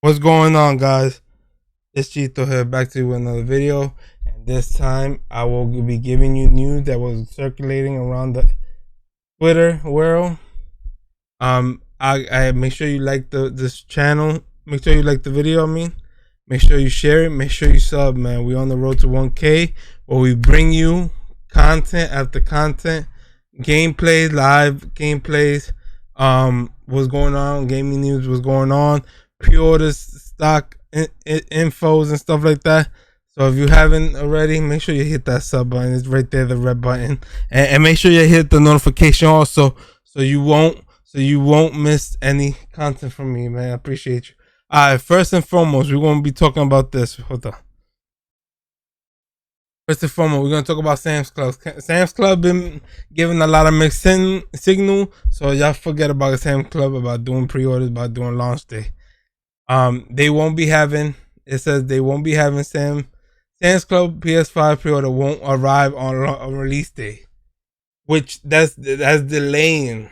What's going on, guys? It's Chito here, back to you with another video. And this time, I will be giving you news that was circulating around the Twitter world. I make sure you like this channel. Make sure you like the video. Make sure you share it. Make sure you sub, man. We on the road to 1K, where we bring you content after content, gameplays, live gameplays. What's going on? Gaming news. What's going on? Pre-orders, stock infos, and stuff like that. So if you haven't already, make sure you hit that sub button. It's right there, the red button, and make sure you hit the notification also, so you won't miss any content from me, man. I appreciate you. All right, first and foremost, we're gonna be talking about this. Hold on. First and foremost, we're gonna talk about Sam's Club. Sam's Club been giving a lot of mixed signal, so y'all forget about Sam's Club, about doing pre-orders, about doing launch day. They won't be having. It says they won't be having Sam's Club PS5 pre-order won't arrive on release day, which that's delaying.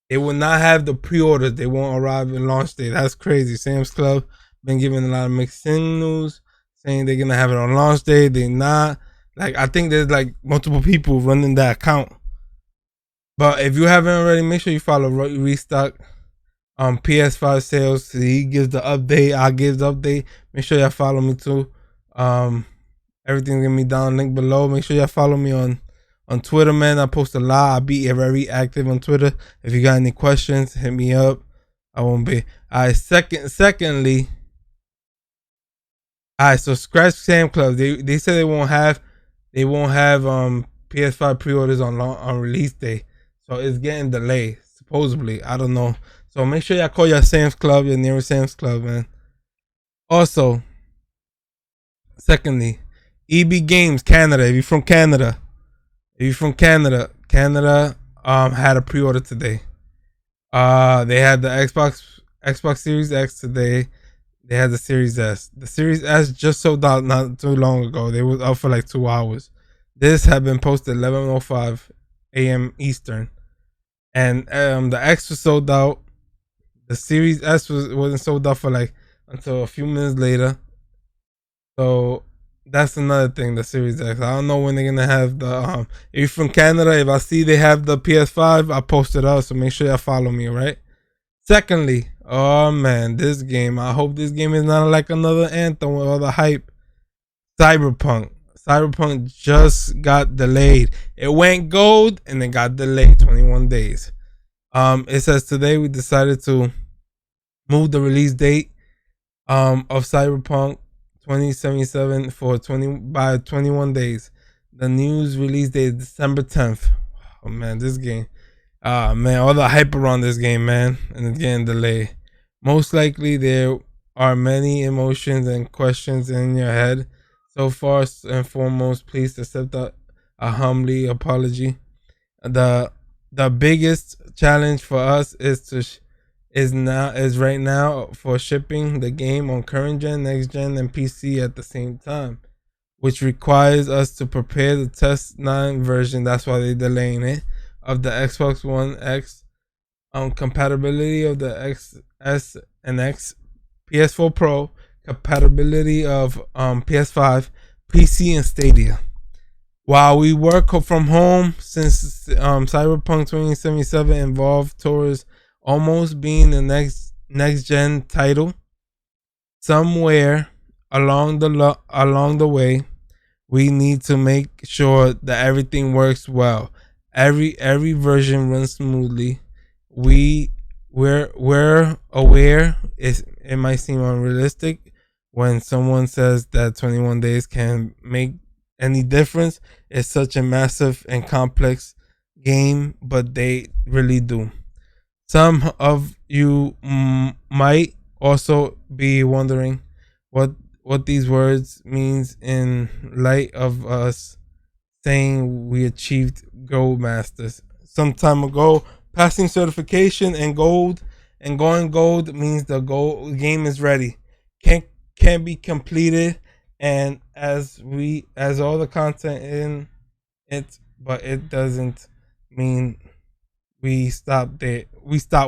They will not have the pre-orders. They won't arrive in launch day. That's crazy. Sam's Club been giving a lot of mixed signals, saying they're gonna have it on launch day. They're not. Like, I think there's like multiple people running that account. But if you haven't already, make sure you follow Restock. PS5 sales. He gives the update. I give the update. Make sure y'all follow me too. Everything's gonna be down link below. Make sure y'all follow me on Twitter, man. I post a lot. I be very active on Twitter. If you got any questions, hit me up. I won't be. Alright, secondly, alright, so scratch Sam Club. They said they won't have PS5 pre-orders on release day. So it's getting delayed, supposedly. I don't know. So make sure y'all call your Sam's Club, your nearest Sam's Club, man. Also, secondly, EB Games Canada. If you're from Canada, Canada had a pre-order today. They had the Xbox Series X today. They had the Series S. The Series S just sold out not too long ago. They was out for like 2 hours. This had been posted 11:05 a.m. Eastern, and the X was sold out. The Series S wasn't sold out for like until a few minutes later. So that's another thing. The Series X. I don't know when they're gonna have the. If you're from Canada, if I see they have the PS5, I post it up. So make sure y'all follow me, right? Secondly, oh man, this game. I hope this game is not like another Anthem with all the hype. Cyberpunk. Cyberpunk just got delayed. It went gold and it got delayed 21 days. It says today we decided to move the release date of Cyberpunk 2077 by 21 days. The news release date is December 10th. Oh man, this game. Man, all the hype around this game, man, and it's getting delayed. Most likely there are many emotions and questions in your head. So first and foremost, please accept a humbly apology. The biggest challenge for us is right now for shipping the game on current gen, next gen, and PC at the same time, which requires us to prepare the test 9 version. That's why they're delaying it, of the Xbox One X, compatibility of the XS and X, PS4 Pro, compatibility of PS5, PC, and Stadia. While we work from home, since Cyberpunk 2077 involved towards almost being the next gen title, somewhere along the way, we need to make sure that everything works well. Every version runs smoothly. We're aware it might seem unrealistic when someone says that 21 days can make any difference. It's such a massive and complex game, but they really do. Some of you might also be wondering what these words means in light of us saying we achieved gold masters some time ago. Passing certification and going gold means the game is ready, can be completed, and as all the content in it, but it doesn't mean we stop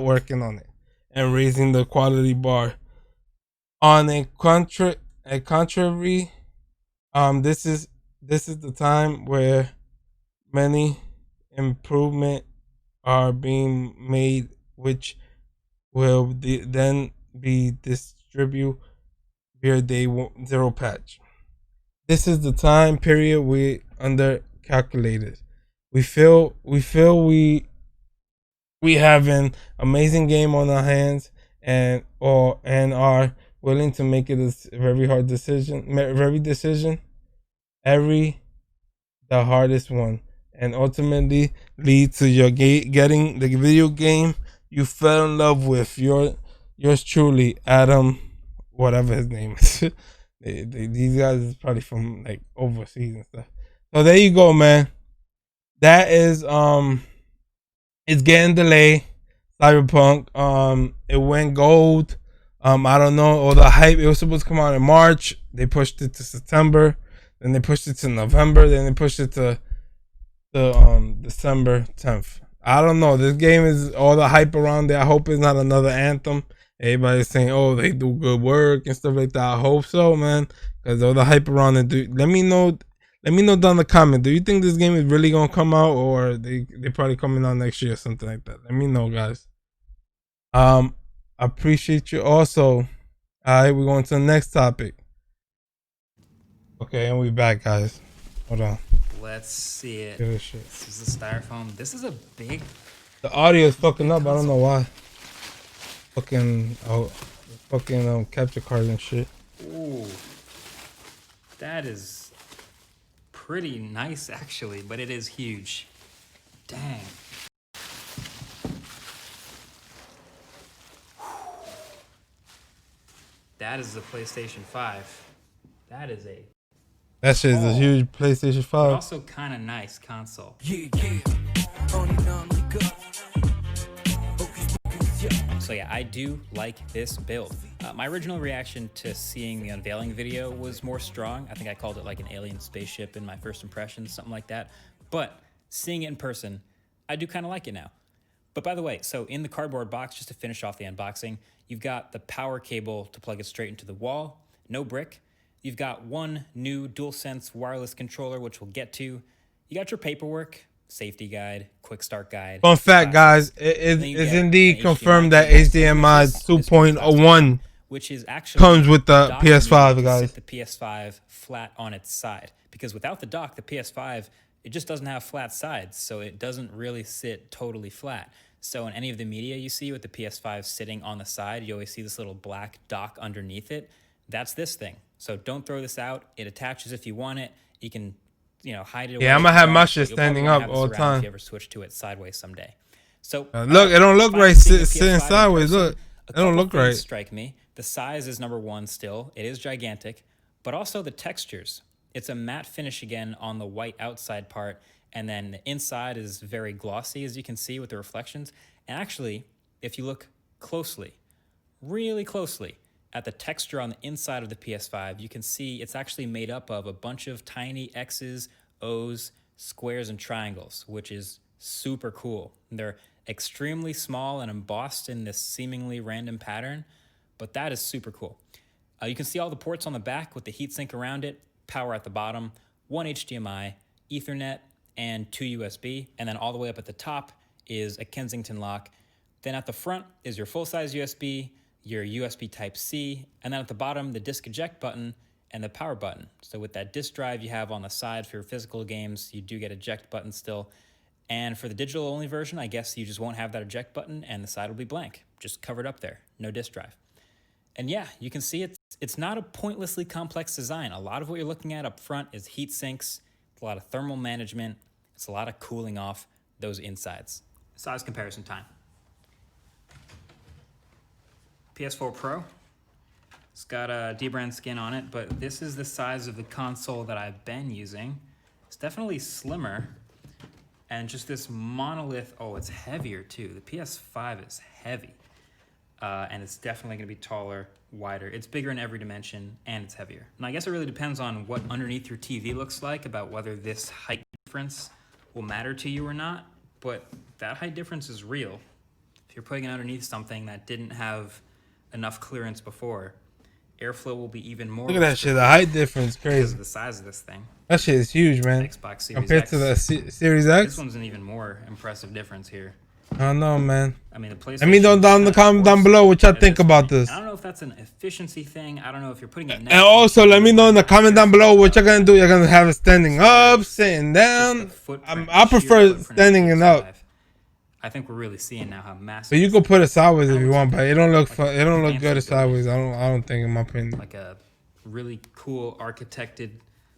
working on it and raising the quality bar. On a contrary, this is the time where many improvement are being made, which will then be distributed via day zero patch. This is the time period we under calculated. We have an amazing game on our hands, and are willing to make it a very hard decision, every the hardest one, and ultimately lead to your getting the video game you fell in love with. Yours truly, Adam, whatever his name is. These guys is probably from like overseas and stuff. So there you go, man. That is it's getting delayed. Cyberpunk. It went gold. I don't know. All the hype. It was supposed to come out in March. They pushed it to September. Then they pushed it to November. Then they pushed it to December 10th. I don't know. This game is all the hype around it. I hope it's not another Anthem. Everybody's saying, "Oh, they do good work and stuff like that." I hope so, man. Because all the hype around it. Let me know. Let me know down in the comment. Do you think this game is really gonna come out, or they probably coming out next year or something like that? Let me know, guys. I appreciate you also. All right, we're going to the next topic. Okay, and we back, guys. Hold on. Let's see it. This is the styrofoam. This is a big. The audio is fucking up. I don't know why. Fucking capture cards and shit. Ooh, that is pretty nice actually, but it is huge. Dang. That is the PlayStation 5. That is a. That shit is a huge PlayStation 5. But also kind of nice console. So yeah, I do like this build. My original reaction to seeing the unveiling video was more strong. I think I called it like an alien spaceship in my first impressions, something like that. But seeing it in person, I do kind of like it now. But by the way, so in the cardboard box, just to finish off the unboxing, you've got the power cable to plug it straight into the wall, no brick. You've got one new DualSense wireless controller, which we'll get to. You got your paperwork, safety guide, quick start guide. Fun fact, guys, it is indeed confirmed that HDMI 2.01 which is actually comes with the PS5, guys. The PS5 flat on its side, because without the dock, the PS5, it just doesn't have flat sides, so it doesn't really sit totally flat. So in any of the media you see with the PS5 sitting on the side, you always see this little black dock underneath it. That's this thing. So don't throw this out. It attaches if you want it. You can, hide it away. Yeah, I'm gonna have my shit standing up all the time. If you ever switch to it sideways someday. So look, it don't look right sitting sideways. Look, it don't look right. Strike me. The size is number one still. It is gigantic, but also the textures. It's a matte finish again on the white outside part, and then the inside is very glossy, as you can see with the reflections. And actually, if you look closely, really closely, at the texture on the inside of the PS5, you can see it's actually made up of a bunch of tiny X's, O's, squares, and triangles, which is super cool. They're extremely small and embossed in this seemingly random pattern, but that is super cool. You can see all the ports on the back with the heatsink around it, power at the bottom, one HDMI, Ethernet, and 2 USB, and then all the way up at the top is a Kensington lock. Then at the front is your full-size USB, your USB Type-C, and then at the bottom, the disk eject button and the power button. So with that disk drive you have on the side for your physical games, you do get eject button still. And for the digital only version, I guess you just won't have that eject button and the side will be blank, just covered up there, no disk drive. And yeah, you can see it's not a pointlessly complex design. A lot of what you're looking at up front is heat sinks, a lot of thermal management, it's a lot of cooling off those insides. Size comparison time. PS4 Pro. It's got a dbrand skin on it, but this is the size of the console that I've been using. It's definitely slimmer, and just this monolith. Oh, it's heavier too. The PS5 is heavy, and it's definitely gonna be taller, wider. It's bigger in every dimension, and it's heavier. And I guess it really depends on what underneath your TV looks like about whether this height difference will matter to you or not, but that height difference is real. If you're putting it underneath something that didn't have enough clearance before, Airflow will be even more Look at that shit. The restricted height difference, because crazy. of the size of this thing. That shit is huge, man. Xbox Series Compared X. to the Series This X. one's an even more impressive difference here. I don't know, man. I mean, the PlayStation. Let me know down in the comment down below what y'all think about this. I don't know if that's an efficiency thing. I don't know if you're putting it. And also, let me know in the comment down below what y'all gonna do. You're gonna have it standing up, sitting down. I prefer standing and up. I think we're really seeing now how massive. But you can put it sideways if you want, but it don't look it don't look good sideways. I don't think, in my opinion. Like a really cool architected.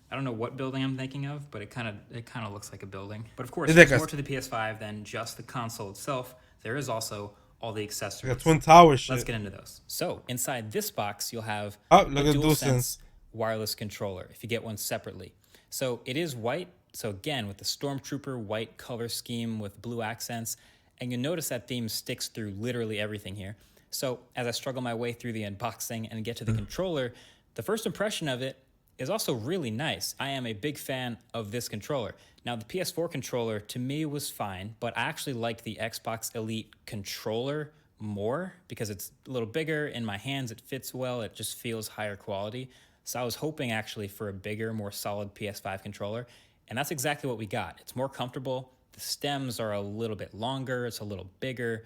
I don't know what building I'm thinking of, but it kind of looks like a building. But of course, there's more to the PS5 than just the console itself. There is also all the accessories. Like a Twin Tower shit. Let's get into those. So inside this box, you'll have a DualSense wireless controller if you get one separately. So it is white. So again, with the Stormtrooper white color scheme with blue accents, and you'll notice that theme sticks through literally everything here. So as I struggle my way through the unboxing and get to the controller, the first impression of it is also really nice. I am a big fan of this controller. Now, the PS4 controller to me was fine, but I actually liked the Xbox Elite controller more because it's a little bigger. In my hands, it fits well. It just feels higher quality. So I was hoping actually for a bigger, more solid PS5 controller, and that's exactly what we got. It's more comfortable. The stems are a little bit longer. It's a little bigger,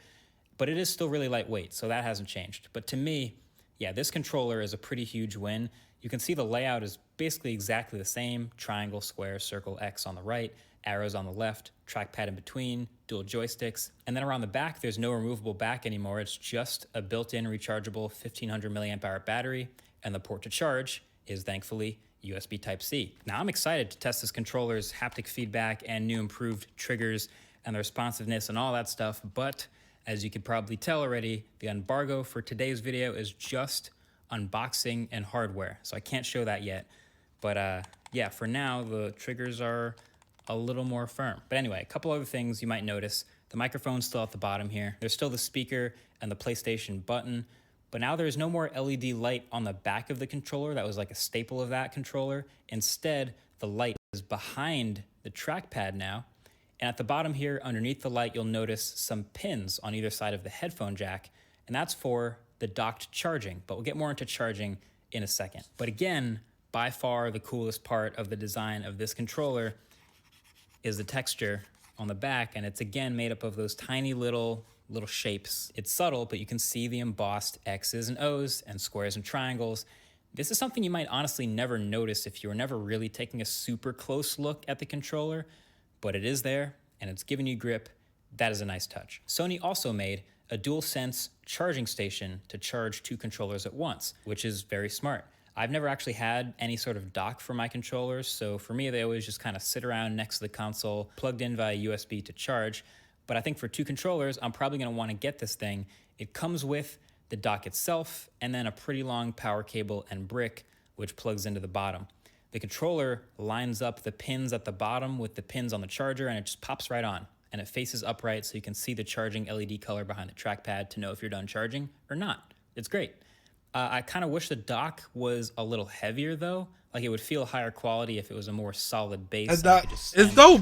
but it is still really lightweight, so that hasn't changed. But to me, yeah, this controller is a pretty huge win. You can see the layout is basically exactly the same. Triangle, square, circle, X on the right, arrows on the left, trackpad in between, dual joysticks. And then around the back, there's no removable back anymore. It's just a built-in rechargeable 1500 milliamp hour battery. And the port to charge is thankfully USB Type-C. Now I'm excited to test this controller's haptic feedback and new improved triggers and the responsiveness and all that stuff. But as you could probably tell already, the embargo for today's video is just unboxing and hardware, so I can't show that yet. But yeah, for now the triggers are a little more firm. But anyway, a couple other things you might notice. The microphone's still at the bottom here. There's still the speaker and the PlayStation button, but now there's no more LED light on the back of the controller. That was like a staple of that controller. Instead, the light is behind the trackpad now. And at the bottom here, underneath the light, you'll notice some pins on either side of the headphone jack, and that's for the docked charging, but we'll get more into charging in a second. But again, by far the coolest part of the design of this controller is the texture on the back, and it's again made up of those tiny little shapes. It's subtle, but you can see the embossed X's and O's and squares and triangles. This is something you might honestly never notice if you were never really taking a super close look at the controller, but it is there and it's giving you grip. That is a nice touch. Sony also made a DualSense charging station to charge two controllers at once, which is very smart. I've never actually had any sort of dock for my controllers, so for me, they always just kind of sit around next to the console, plugged in via USB to charge. But I think for two controllers, I'm probably gonna wanna get this thing. It comes with the dock itself, and then a pretty long power cable and brick, which plugs into the bottom. The controller lines up the pins at the bottom with the pins on the charger, and it just pops right on. And it faces upright so you can see the charging LED color behind the trackpad to know if you're done charging or not. It's great. I kind of wish the dock was a little heavier though. Like it would feel higher quality if it was a more solid base. It's dope.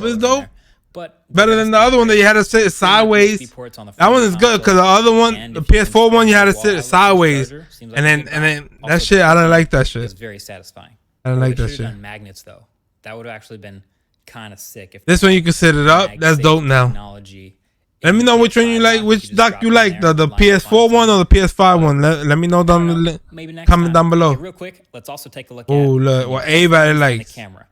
It's dope. But better than the other one that you had to sit sideways. That one is good because the other one, the PS4 one, you had to sit sideways, and then that shit, I don't like that shit. It's very satisfying. I don't like that shit. On magnets though, that would have actually been kind of sick. If this one you can set it up. That's dope now. Let me know which one you like, which dock you like, the PS4 one or the PS5 one. Let me know down the comment down below. Real quick, let's also take a look. Oh, look what everybody likes. The camera.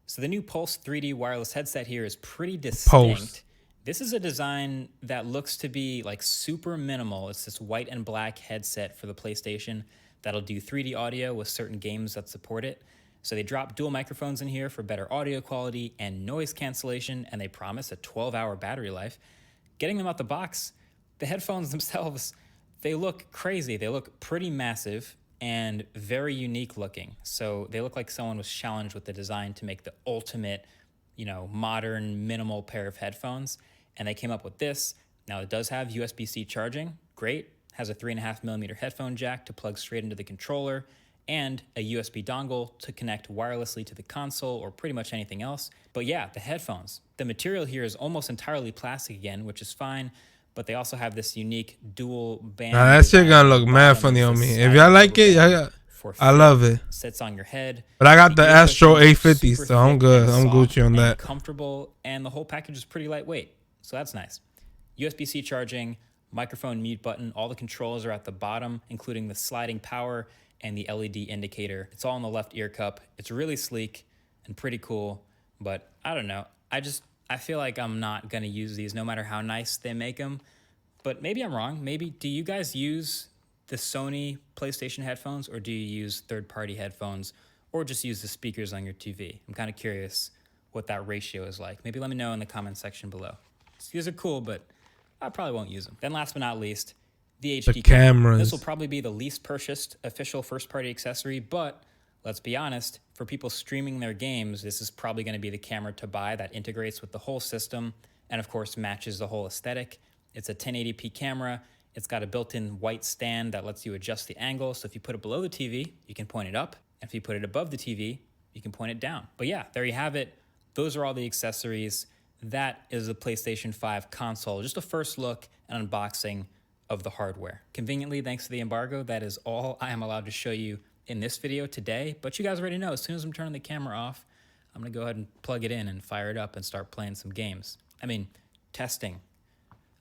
So the new Pulse 3D wireless headset here is pretty distinct. This is a design that looks to be like super minimal. It's this white and black headset for the PlayStation that'll do 3D audio with certain games that support it. So they drop dual microphones in here for better audio quality and noise cancellation, and they promise a 12-hour battery life. Getting them out the box, the headphones themselves, they look crazy. They look pretty massive and very unique looking. So they look like someone was challenged with the design to make the ultimate, modern, minimal pair of headphones. And they came up with this. Now it does have USB-C charging, great. Has a 3.5mm headphone jack to plug straight into the controller, and a USB dongle to connect wirelessly to the console or pretty much anything else. But yeah, the headphones. The material here is almost entirely plastic again, which is fine, but they also have this unique dual band. Now that shit gonna look mad funny on me. If y'all like it, for I fit, love it. sits on your head. But I got the Astro cushions are 850, super so I'm thick good. and I'm soft Gucci on and that. comfortable, and the whole package is pretty lightweight, so that's nice. USB-C charging, microphone mute button, all the controls are at the bottom, including the sliding power and the LED indicator. It's all in the left ear cup. It's really sleek and pretty cool, but I don't know. I feel like I'm not gonna use these no matter how nice they make them, but maybe I'm wrong. Maybe, do you guys use the Sony PlayStation headphones, or do you use third-party headphones, or just use the speakers on your TV? I'm kind of curious what that ratio is like. Maybe let me know in the comment section below. These are cool, but I probably won't use them. Then last but not least, the HD cameras. This will probably be the least purchased official first-party accessory, but let's be honest, for people streaming their games, this is probably going to be the camera to buy that integrates with the whole system and, of course, matches the whole aesthetic. It's a 1080p camera. It's got a built-in white stand that lets you adjust the angle. So if you put it below the TV, you can point it up. If you put it above the TV, you can point it down. But yeah, there you have it. Those are all the accessories. That is the PlayStation 5 console. Just a first look and unboxing of the hardware. Conveniently, thanks to the embargo, that is all I am allowed to show you in this video today. But you guys already know, as soon as I'm turning the camera off, I'm gonna go ahead and plug it in and fire it up and start playing some games. I mean, testing.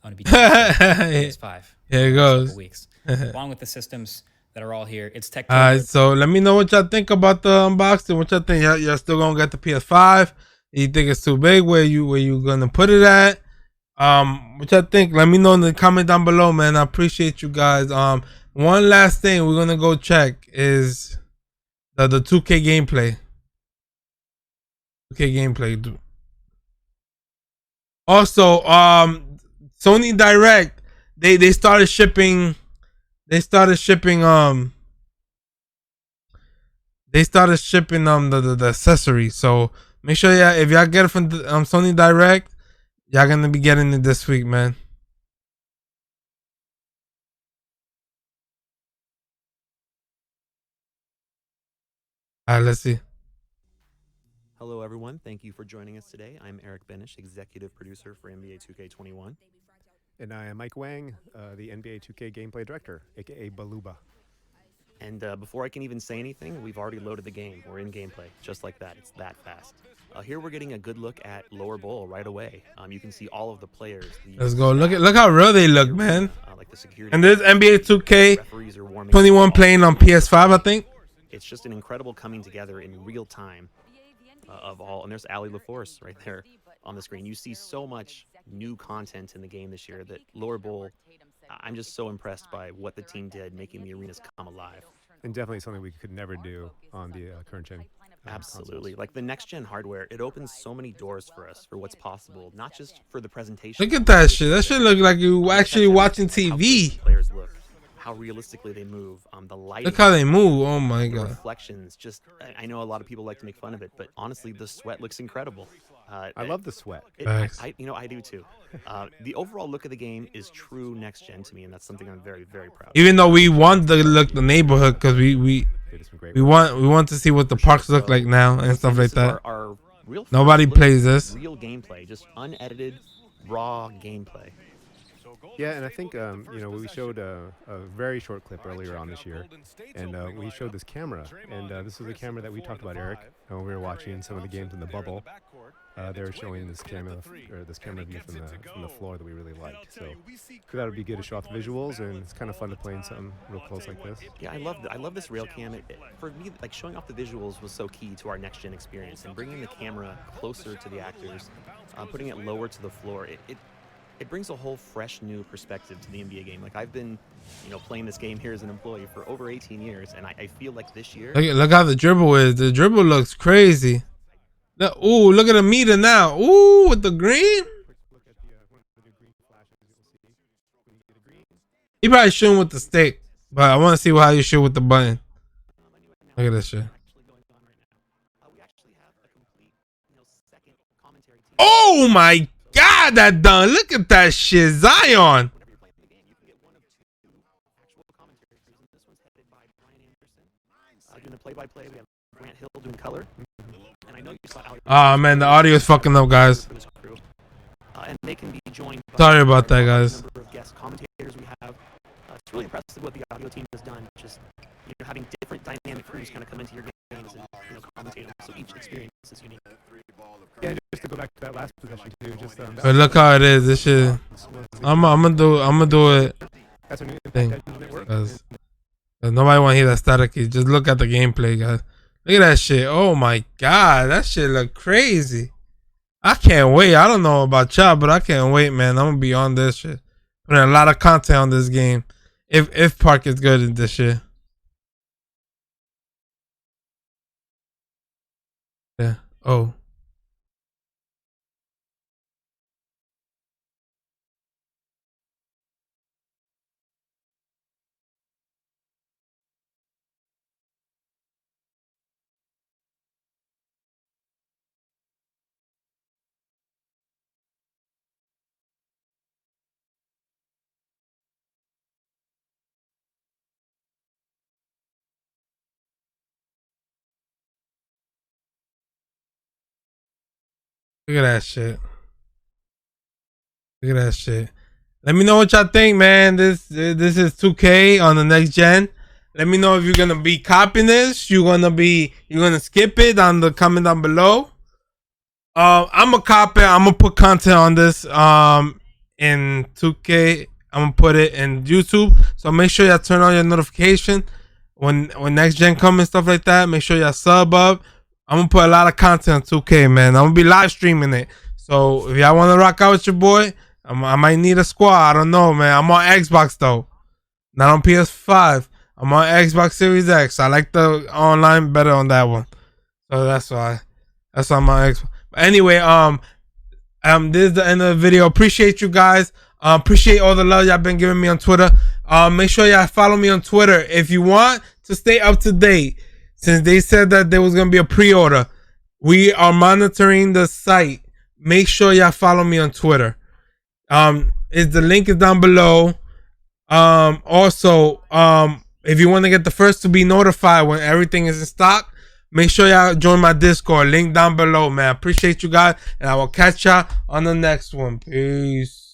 I'm gonna be PS5. Here it goes. Weeks, along with the systems that are all here. It's tech. All right, so let me know what y'all think about the unboxing. What y'all think? Y'all still gonna get the PS5? You think it's too big? Where you gonna put it at? What y'all think? Let me know in the comment down below, man. I appreciate you guys. One last thing we're gonna go check is the 2K gameplay. 2K gameplay. Also, Sony Direct, they started shipping the accessories. So make sure if y'all get it from Sony Direct, y'all gonna be getting it this week, man. All right, let's see. Hello, everyone. Thank you for joining us today. I'm Eric Benish, executive producer for NBA 2K21. And I am Mike Wang, the NBA 2K gameplay director, aka Baluba. And before I can even say anything, we've already loaded the game. We're in gameplay, just like that. It's that fast. Here we're getting a good look at Lower Bowl right away. You can see all of the players. Let's go. Look how real they look, man. Like the security. And there's NBA 2K21 playing on PS5, I think. It's just an incredible coming together in real time of all. And there's Ali LaForce right there on the screen. You see so much new content in the game this year that Lower Bowl, I'm just so impressed by what the team did, making the arenas come alive. And definitely something we could never do on the current gen. Absolutely. Consoles. Like the next gen hardware, it opens so many doors for us for what's possible, not just for the presentation. Look at that shit. That shit look like you actually watching TV. Players look, how realistically they move, the lighting. Look how they move. Oh my the god. reflections. Just, I know a lot of people like to make fun of it, but honestly, the sweat looks incredible. I love the sweat. I do too. The overall look of the game is true next gen to me, and that's something I'm very, very proud of. Even though we want the neighborhood, because we want to see what the parks look like now and stuff like that. Our real Nobody plays this. Real gameplay, just unedited, raw gameplay. Yeah, and I think we showed a very short clip earlier on this year, and we showed this camera, and this is a camera that we talked about, Eric, when we were watching some of the games in the bubble. They were showing this camera view from the floor that we really liked. So we thought it would be good to show off the visuals, and it's kind of fun to play in something real close like this. Yeah, I love this rail cam. For me, like showing off the visuals was so key to our next gen experience, and bringing the camera closer to the actors, putting it lower to the floor. It brings a whole fresh new perspective to the NBA game. Like I've been, playing this game here as an employee for over 18 years, and I feel like this year. Look how the dribble is. The dribble looks crazy. Ooh, look at the meter now. Ooh, with the green. He probably shooting with the stick, but I want to see how you shoot with the button. Look at this shit. Oh my god, that done. Look at that shit, Zion. Oh man, the audio is fucking up, guys. And they can be joined by Sorry about that, guys. Number of guest commentators we have. It's really impressive what the audio team has done. Just having different different dynamic crews kind of come into your games and commentate them. So each experience is unique. Yeah, just to go back to that last possession too. Just But look how it is. This shit. I'm gonna do it. That's a new Thing. Impact Engine network. Cause nobody want to hear that staticky. Just look at the gameplay, guys. Look at that shit. Oh my god, that shit look crazy. I can't wait. I don't know about y'all, but I can't wait, man. I'm gonna be on this shit. Putting a lot of content on this game. If Park is good at this shit. Yeah. Oh. Look at that shit. Look at that shit. Let me know what y'all think, man. This is 2K on the next gen. Let me know if you're gonna be copying this. You're gonna skip it on the comment down below. I'm gonna copy. I'm gonna put content on this in 2K. I'm gonna put it in YouTube. So make sure y'all turn on your notification when next gen comes and stuff like that. Make sure y'all sub up. I'm gonna put a lot of content on 2K, man. I'm gonna be live streaming it. So if y'all wanna rock out with your boy, I might need a squad. I don't know, man. I'm on Xbox though, not on PS5. I'm on Xbox Series X. I like the online better on that one, so that's why. That's on my Xbox. But anyway, this is the end of the video. Appreciate you guys. Appreciate all the love y'all been giving me on Twitter. Make sure y'all follow me on Twitter if you want to stay up to date. Since they said that there was gonna be a pre-order, we are monitoring the site. Make sure y'all follow me on Twitter. The link is down below. Also, if you want to get the first to be notified when everything is in stock, make sure y'all join my Discord. Link down below, man. Appreciate you guys, and I will catch y'all on the next one. Peace.